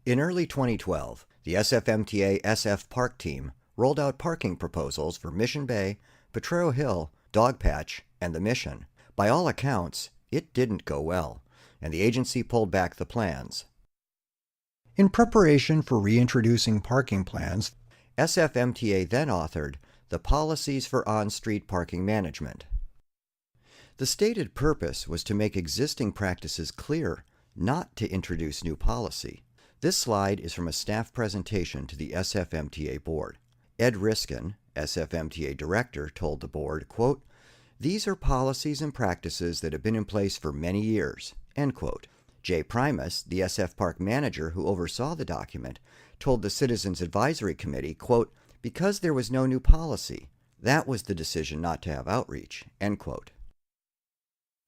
In early 2012, the SFMTA SF Park team rolled out parking proposals for Mission Bay, Potrero Hill, Dogpatch, and the Mission. By all accounts, it didn't go well, and the agency pulled back the plans. In preparation for reintroducing parking plans, SFMTA then authored the Policies for On-Street Parking Management. The stated purpose was to make existing practices clear, not to introduce new policy. This slide is from a staff presentation to the SFMTA board. Ed Riskin, SFMTA director, told the board, quote, "These are policies and practices that have been in place for many years," end quote. Jay Primus, the SF Park manager who oversaw the document, told the Citizens Advisory Committee, quote, "Because there was no new policy, that was the decision not to have outreach," end quote.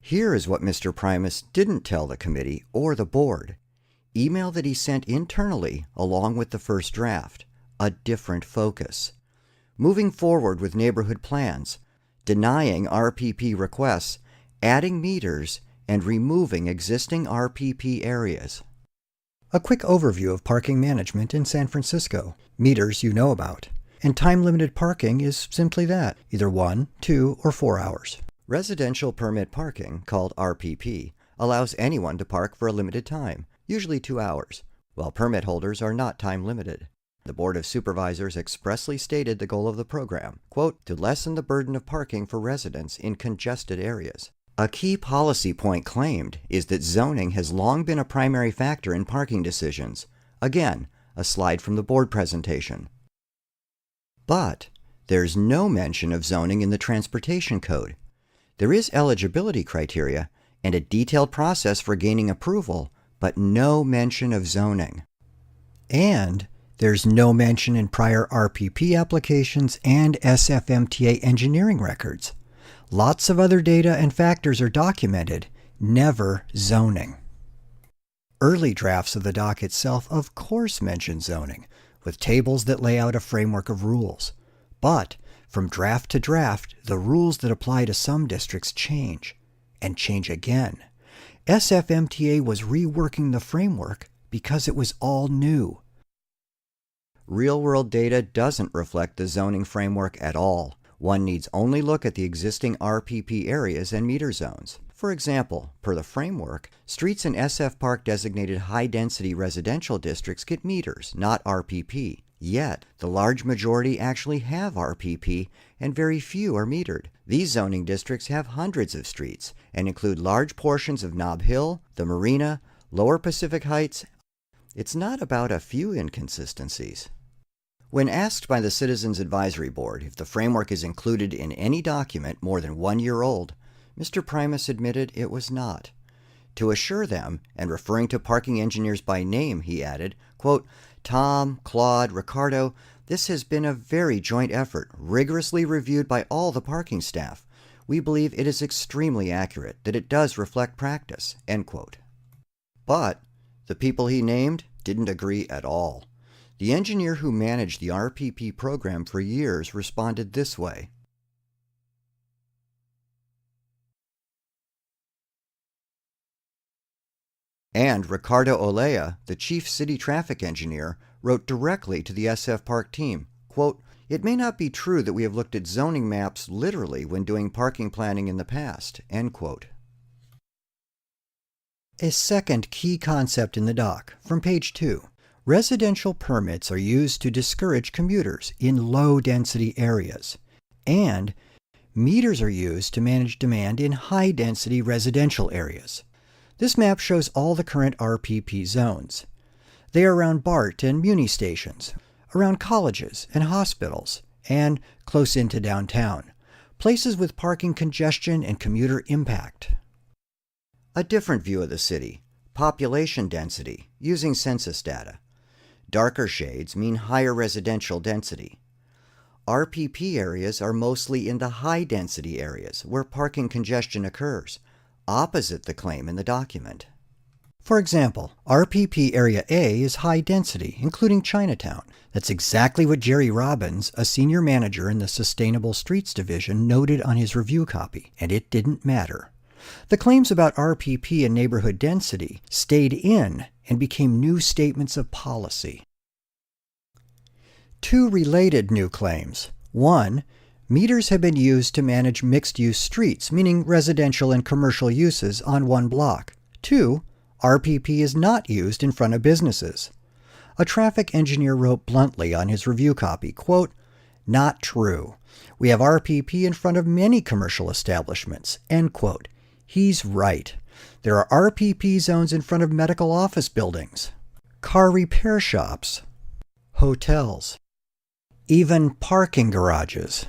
Here is what Mr. Primus didn't tell the committee or the board. Email that he sent internally along with the first draft. A different focus. Moving forward with neighborhood plans, denying RPP requests, adding meters, and removing existing RPP areas. A quick overview of parking management in San Francisco. Meters you know about. And time-limited parking is simply that, either 1, 2, or 4 hours. Residential permit parking, called RPP, allows anyone to park for a limited time, usually 2 hours, while permit holders are not time-limited. The Board of Supervisors expressly stated the goal of the program, quote, "to lessen the burden of parking for residents in congested areas." A key policy point claimed is that zoning has long been a primary factor in parking decisions. Again, a slide from the board presentation. But there's no mention of zoning in the Transportation Code. There is eligibility criteria and a detailed process for gaining approval, but no mention of zoning. And there's no mention in prior RPP applications and SFMTA engineering records. Lots of other data and factors are documented, never zoning. Early drafts of the doc itself of course mention zoning, with tables that lay out a framework of rules. But from draft to draft, the rules that apply to some districts change, and change again. SFMTA was reworking the framework because it was all new. Real-world data doesn't reflect the zoning framework at all. One needs only look at the existing RPP areas and meter zones. For example, per the framework, streets in SF Park designated high-density residential districts get meters, not RPP. Yet, the large majority actually have RPP and very few are metered. These zoning districts have hundreds of streets and include large portions of Nob Hill, the Marina, Lower Pacific Heights. It's not about a few inconsistencies. When asked by the Citizens Advisory Board if the framework is included in any document more than 1 year old, Mr. Primus admitted it was not. To assure them, and referring to parking engineers by name, he added, quote, "Tom, Claude, Ricardo, this has been a very joint effort, rigorously reviewed by all the parking staff. We believe it is extremely accurate, that it does reflect practice," end quote. But the people he named didn't agree at all. The engineer who managed the RPP program for years responded this way. And Ricardo Olea, the chief city traffic engineer, wrote directly to the SF Park team, quote, "It may not be true that we have looked at zoning maps literally when doing parking planning in the past," end quote. A second key concept in the doc, from page 2. Residential permits are used to discourage commuters in low-density areas, and meters are used to manage demand in high-density residential areas. This map shows all the current RPP zones. They are around BART and Muni stations, around colleges and hospitals, and close into downtown, places with parking congestion and commuter impact. A different view of the city, population density, using census data. Darker shades mean higher residential density. RPP areas are mostly in the high-density areas where parking congestion occurs, opposite the claim in the document. For example, RPP Area A is high density, including Chinatown. That's exactly what Jerry Robbins, a senior manager in the Sustainable Streets Division, noted on his review copy, and it didn't matter. The claims about RPP and neighborhood density stayed in and became new statements of policy. Two related new claims. One, meters have been used to manage mixed-use streets, meaning residential and commercial uses, on one block. Two, RPP is not used in front of businesses. A traffic engineer wrote bluntly on his review copy, quote, "Not true. We have RPP in front of many commercial establishments," end quote. He's right. There are RPP zones in front of medical office buildings, car repair shops, hotels, even parking garages.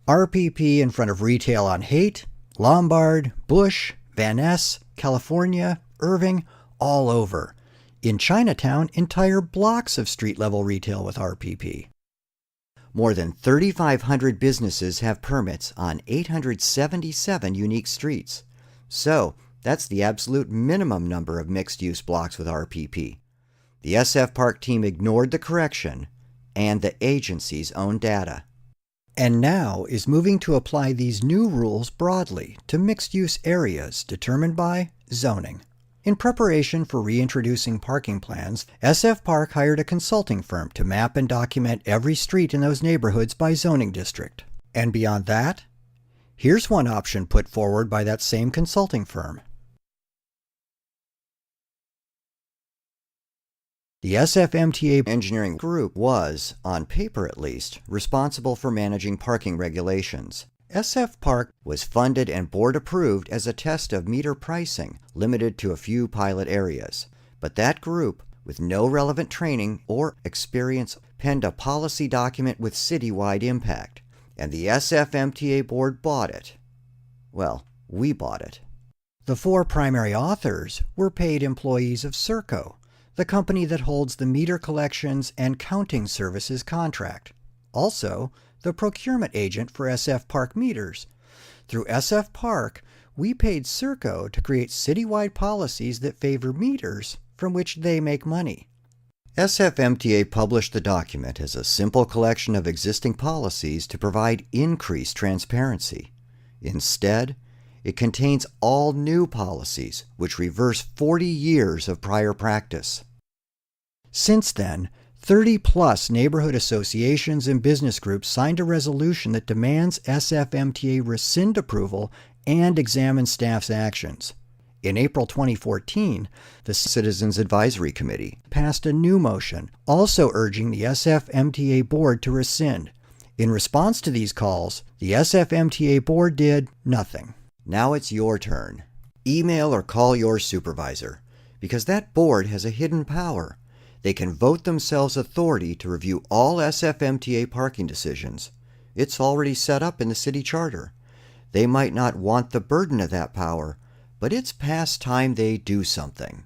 RPP in front of retail on Haight, Lombard, Bush, Van Ness, California, Irving, all over. In Chinatown, entire blocks of street-level retail with RPP. More than 3,500 businesses have permits on 877 unique streets. So, that's the absolute minimum number of mixed-use blocks with RPP. The SF Park team ignored the correction and the agency's own data. And now is moving to apply these new rules broadly to mixed-use areas determined by zoning. In preparation for reintroducing parking plans, SF Park hired a consulting firm to map and document every street in those neighborhoods by zoning district. And beyond that, here's one option put forward by that same consulting firm. The SFMTA engineering group was, on paper at least, responsible for managing parking regulations. SF Park was funded and board approved as a test of meter pricing, limited to a few pilot areas. But that group, with no relevant training or experience, penned a policy document with citywide impact, and the SFMTA board bought it. Well, we bought it. The four primary authors were paid employees of Serco, the company that holds the meter collections and counting services contract. Also, the procurement agent for SF Park meters. Through SF Park, we paid Serco to create citywide policies that favor meters from which they make money. SFMTA published the document as a simple collection of existing policies to provide increased transparency. Instead, it contains all new policies, which reverse 40 years of prior practice. Since then, 30-plus neighborhood associations and business groups signed a resolution that demands SFMTA rescind approval and examine staff's actions. In April 2014, the Citizens Advisory Committee passed a new motion, also urging the SFMTA board to rescind. In response to these calls, the SFMTA board did nothing. Now it's your turn. Email or call your supervisor, because that board has a hidden power. They can vote themselves authority to review all SFMTA parking decisions. It's already set up in the city charter. They might not want the burden of that power, but it's past time they do something.